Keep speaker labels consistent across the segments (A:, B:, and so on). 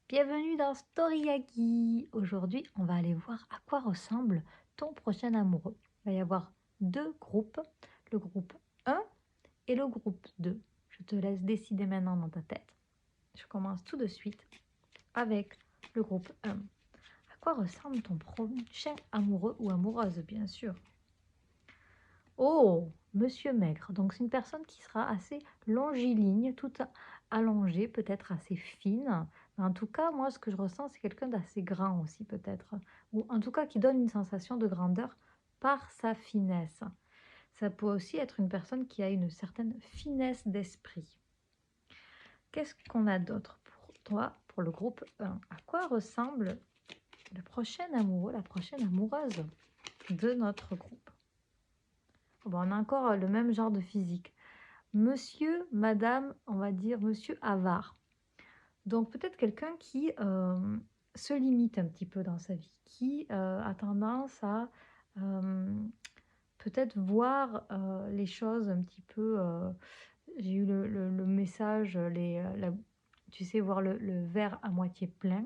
A: Bienvenue dans Storyaki. Aujourd'hui, on va aller voir à quoi ressemble ton prochain amoureux. Il va y avoir deux groupes, le groupe 1 et le groupe 2. Je te laisse décider maintenant dans ta tête. Je commence tout de suite avec le groupe 1. À quoi ressemble ton prochain amoureux ou amoureuse, bien sûr? Oh, Monsieur Maigre. Donc, c'est une personne qui sera assez longiligne, toute allongée, peut-être assez fine. Mais en tout cas, moi, ce que je ressens, c'est quelqu'un d'assez grand aussi, peut-être. Ou en tout cas, qui donne une sensation de grandeur par sa finesse. Ça peut aussi être une personne qui a une certaine finesse d'esprit. Qu'est-ce qu'on a d'autre pour toi, pour le groupe 1? À quoi ressemble le prochain amoureux, la prochaine amoureuse de notre groupe? Bon, on a encore le même genre de physique. Monsieur, madame, on va dire monsieur avare. Donc peut-être quelqu'un qui se limite un petit peu dans sa vie, qui a tendance à peut-être voir les choses un petit peu. J'ai eu le message, tu sais, voir le verre à moitié plein.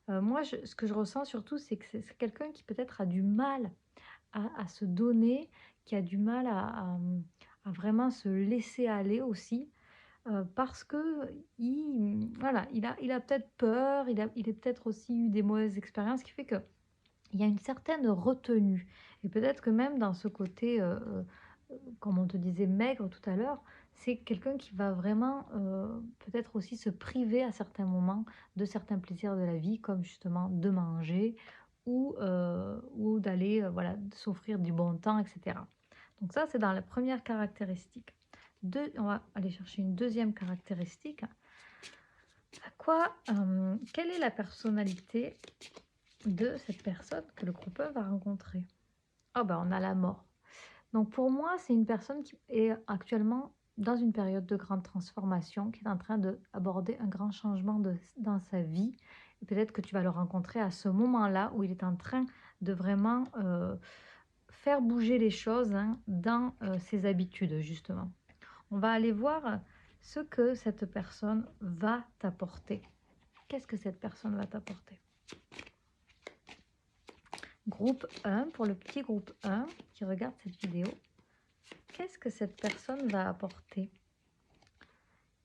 A: Moi, ce que je ressens surtout, c'est que c'est quelqu'un qui peut-être a du mal à se donner, qui a du mal à vraiment se laisser aller aussi, parce que voilà, il a peut-être peur, il a peut-être aussi eu des mauvaises expériences, ce qui fait qu'il y a une certaine retenue. Et peut-être que même dans ce côté, comme on te disait, maigre tout à l'heure, c'est quelqu'un qui va vraiment peut-être aussi se priver à certains moments de certains plaisirs de la vie, comme justement de manger ou d'aller voilà, s'offrir du bon temps, etc. Donc ça, c'est dans la première caractéristique. On va aller chercher une deuxième caractéristique. Quelle est la personnalité de cette personne que le groupe 1 va rencontrer? Ah ben, on a la mort. Donc pour moi, c'est une personne qui est actuellement dans une période de grande transformation, qui est en train d'aborder un grand changement dans sa vie. Et peut-être que tu vas le rencontrer à ce moment-là où il est en train de vraiment faire bouger les choses, hein, dans ses habitudes, justement. On va aller voir ce que cette personne va t'apporter. Qu'est-ce que cette personne va t'apporter? Groupe 1, pour le petit groupe 1 qui regarde cette vidéo, qu'est-ce que cette personne va apporter?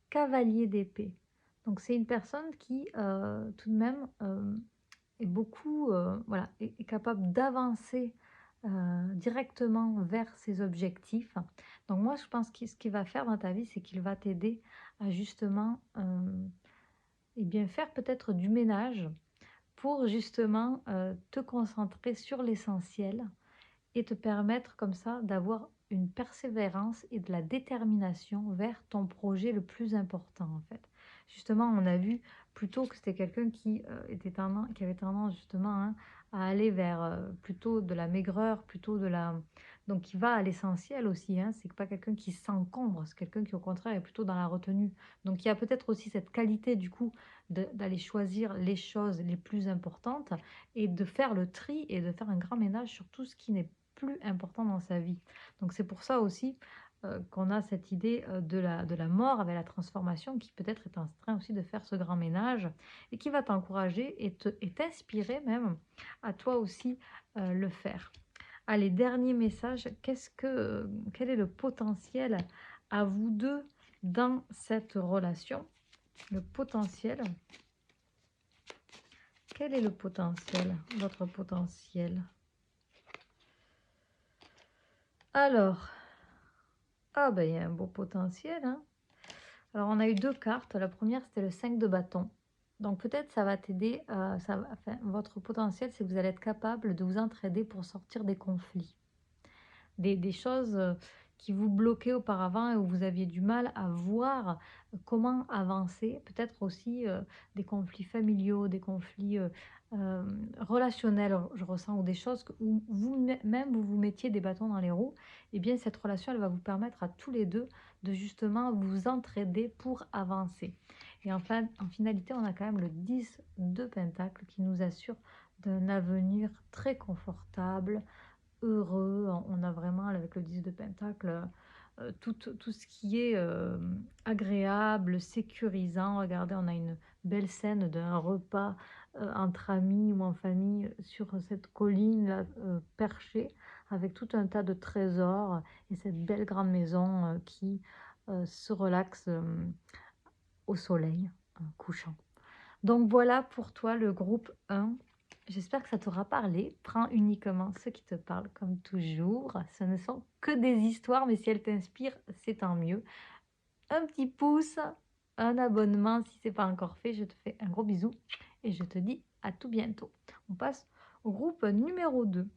A: Cavalier d'épée. Donc c'est une personne qui tout de même est beaucoup, voilà, est capable d'avancer directement vers ses objectifs. Donc moi je pense que ce qu'il va faire dans ta vie, c'est qu'il va t'aider à justement et bien faire peut-être du ménage pour justement te concentrer sur l'essentiel et te permettre comme ça d'avoir une persévérance et de la détermination vers ton projet le plus important en fait. Justement, on a vu plutôt que c'était quelqu'un qui, qui avait tendance justement, hein, à aller vers plutôt de la maigreur, plutôt de la... Donc qui va à l'essentiel aussi, hein, c'est pas quelqu'un qui s'encombre, c'est quelqu'un qui au contraire est plutôt dans la retenue. Donc il y a peut-être aussi cette qualité du coup d'aller choisir les choses les plus importantes et de faire le tri et de faire un grand ménage sur tout ce qui n'est plus important dans sa vie. Donc c'est pour ça aussi qu'on a cette idée de la mort avec la transformation qui peut-être est en train aussi de faire ce grand ménage et qui va t'encourager et t'inspirer même à toi aussi le faire. Allez, dernier message, quel est le potentiel à vous deux dans cette relation? Le potentiel. Quel est le potentiel, votre potentiel? Alors, ah ben il y a un beau potentiel, hein. Alors on a eu deux cartes. La première c'était le 5 de bâton. Donc peut-être ça va t'aider, enfin, votre potentiel c'est que vous allez être capable de vous entraider pour sortir des conflits. Des choses qui vous bloquaient auparavant et où vous aviez du mal à voir comment avancer. Peut-être aussi des conflits familiaux, des conflits relationnels, je ressens, ou des choses où vous-même vous mettiez des bâtons dans les roues. Et bien cette relation, elle va vous permettre à tous les deux de justement vous entraider pour avancer. Et enfin, en finalité, on a quand même le 10 de Pentacle qui nous assure d'un avenir très confortable, heureux. On a vraiment, avec le 10 de Pentacle, tout ce qui est agréable, sécurisant. Regardez, on a belle scène d'un repas entre amis ou en famille sur cette colline-là perchée avec tout un tas de trésors et cette belle grande maison qui se relaxe au soleil couchant. Donc voilà pour toi le groupe 1. J'espère que ça t'aura parlé. Prends uniquement ce qui te parle comme toujours. Ce ne sont que des histoires, mais si elles t'inspirent, c'est tant mieux. Un petit pouce, un abonnement si ce n'est pas encore fait. Je te fais un gros bisou et je te dis à tout bientôt. On passe au groupe numéro 2.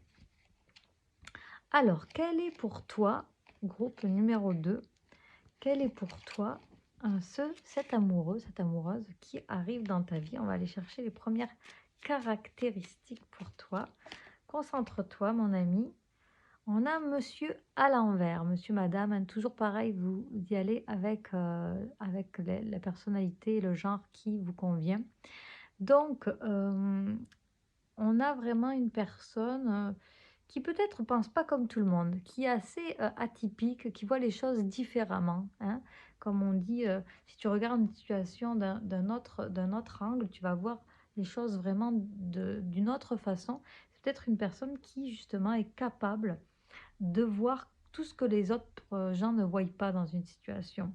A: Alors, quel est pour toi, groupe numéro 2, quel est pour toi cet amoureux, cette amoureuse qui arrive dans ta vie? On va aller chercher les premières caractéristiques pour toi. Concentre-toi, mon ami. On a monsieur à l'envers, monsieur, madame, hein, toujours pareil, vous y allez avec, avec la personnalité et le genre qui vous convient. Donc, on a vraiment une personne qui peut-être pense pas comme tout le monde, qui est assez atypique, qui voit les choses différemment, hein. Comme on dit, si tu regardes une situation d'un autre angle, tu vas voir les choses vraiment d'une autre façon. C'est peut-être une personne qui justement est capable de voir tout ce que les autres gens ne voient pas dans une situation.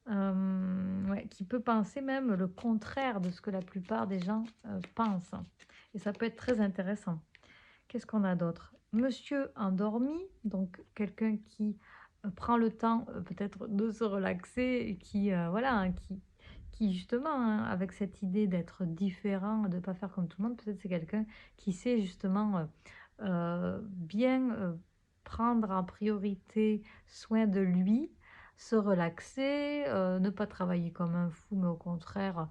A: Ouais, qui peut penser même le contraire de ce que la plupart des gens pensent. Et ça peut être très intéressant. Qu'est-ce qu'on a d'autre? Monsieur endormi, donc quelqu'un qui prend le temps peut-être de se relaxer et qui, voilà, hein, qui justement, hein, avec cette idée d'être différent, de ne pas faire comme tout le monde, peut-être c'est quelqu'un qui sait justement bien prendre en priorité soin de lui, se relaxer, ne pas travailler comme un fou, mais au contraire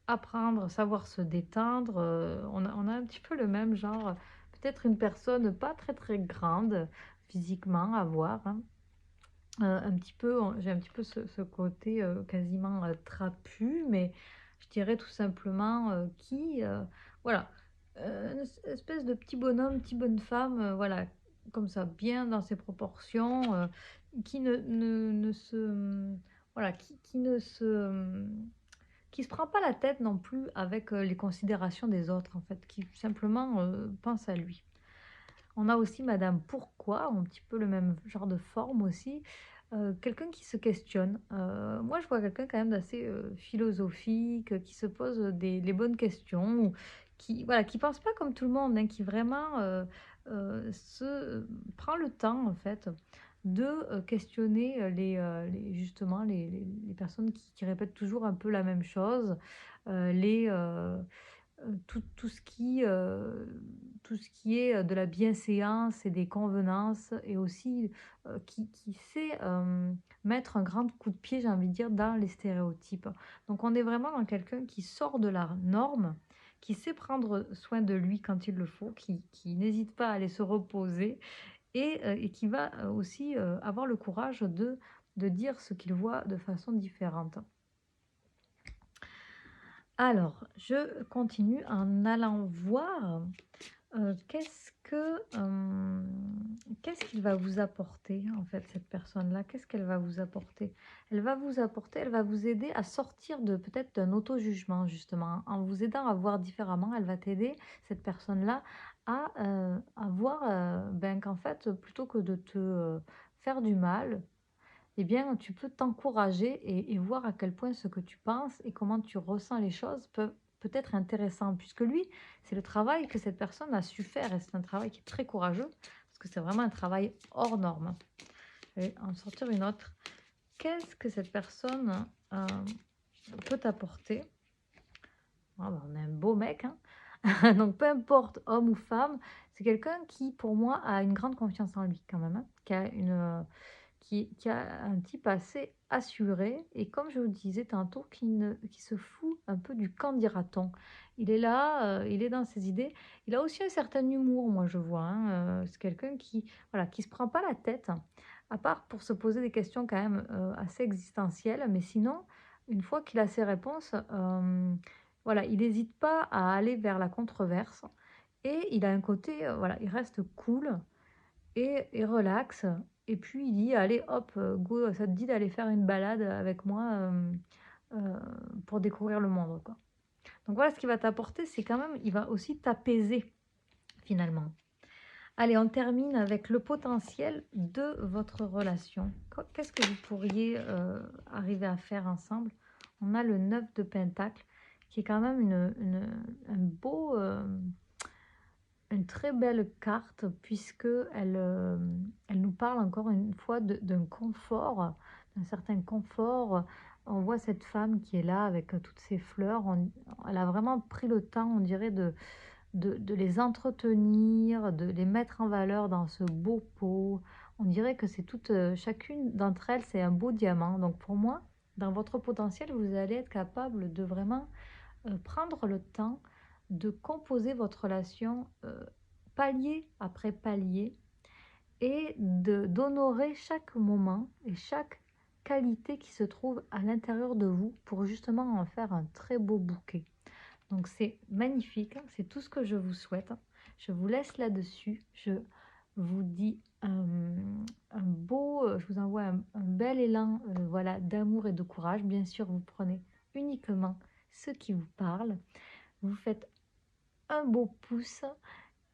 A: apprendre, savoir se détendre. On a un petit peu le même genre, peut-être une personne pas très très grande physiquement à voir, hein. Un petit peu, j'ai un petit peu ce côté quasiment trapu, mais je dirais tout simplement qui, voilà, une espèce de petit bonhomme, petite bonne femme, voilà, comme ça, bien dans ses proportions, qui ne se, voilà, qui ne se, qui se prend pas la tête non plus avec les considérations des autres, en fait, qui simplement pense à lui. On a aussi Madame Pourquoi, un petit peu le même genre de forme aussi. Quelqu'un qui se questionne. Moi, je vois quelqu'un quand même d'assez philosophique, qui se pose les bonnes questions, ou qui voilà, qui pense pas comme tout le monde, hein, qui vraiment prend le temps en fait de questionner justement les personnes qui répètent toujours un peu la même chose, tout ce qui est de la bienséance et des convenances, et aussi qui sait mettre un grand coup de pied, j'ai envie de dire, dans les stéréotypes. Donc on est vraiment dans quelqu'un qui sort de la norme, qui sait prendre soin de lui quand il le faut, qui n'hésite pas à aller se reposer, et qui va aussi avoir le courage de dire ce qu'il voit de façon différente. Alors, je continue en allant voir qu'est-ce qu'il va vous apporter, en fait, cette personne-là? Qu'est-ce qu'elle va vous apporter? Elle va vous aider à sortir de peut-être d'un auto-jugement, justement. En vous aidant à voir différemment, elle va t'aider, cette personne-là, à voir ben, qu'en fait, plutôt que de te faire du mal, eh bien, tu peux t'encourager et voir à quel point ce que tu penses et comment tu ressens les choses peut être intéressant, puisque lui, c'est le travail que cette personne a su faire, et c'est un travail qui est très courageux, parce que c'est vraiment un travail hors norme. Je vais en sortir une autre. Qu'est-ce que cette personne peut t'apporter? Ah bah, on a un beau mec, hein. Donc peu importe, homme ou femme, c'est quelqu'un qui, pour moi, a une grande confiance en lui quand même, hein, qui a un type assez assuré, et comme je vous le disais tantôt, qui se fout un peu du «qu'en dira-t-on». Il est là, il est dans ses idées. Il a aussi un certain humour, moi je vois, hein, c'est quelqu'un qui, voilà, qui se prend pas la tête, à part pour se poser des questions quand même, assez existentielles, mais sinon, une fois qu'il a ses réponses, voilà, il n'hésite pas à aller vers la controverse, et il a un côté, voilà, il reste cool et relax, et puis il dit: «Allez hop, go, ça te dit d'aller faire une balade avec moi, heu, pour découvrir le monde, quoi?» Donc voilà ce qu'il va t'apporter, c'est quand même, il va aussi t'apaiser finalement. Allez, on termine avec le potentiel de votre relation. Qu'est-ce que vous pourriez arriver à faire ensemble? On a le 9 de Pentacle, qui est quand même un beau, une très belle carte, puisque elle nous parle encore une fois d'un confort, d'un certain confort. On voit cette femme qui est là avec toutes ces fleurs. Elle a vraiment pris le temps, on dirait, de les entretenir, de les mettre en valeur dans ce beau pot. On dirait que c'est toute, chacune d'entre elles, c'est un beau diamant. Donc pour moi, dans votre potentiel, vous allez être capable de vraiment prendre le temps de composer votre relation palier après palier et d'honorer chaque moment et chaque qualité qui se trouve à l'intérieur de vous pour justement en faire un très beau bouquet. Donc c'est magnifique, hein, c'est tout ce que je vous souhaite. Je vous laisse là-dessus. Je vous dis un beau, je vous envoie un bel élan voilà, d'amour et de courage. Bien sûr, vous prenez uniquement ce qui vous parle. Vous faites un beau pouce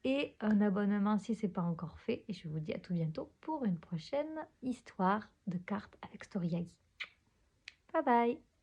A: et un abonnement si ce n'est pas encore fait. Et je vous dis à tout bientôt pour une prochaine histoire de cartes avec Story AI. Bye bye!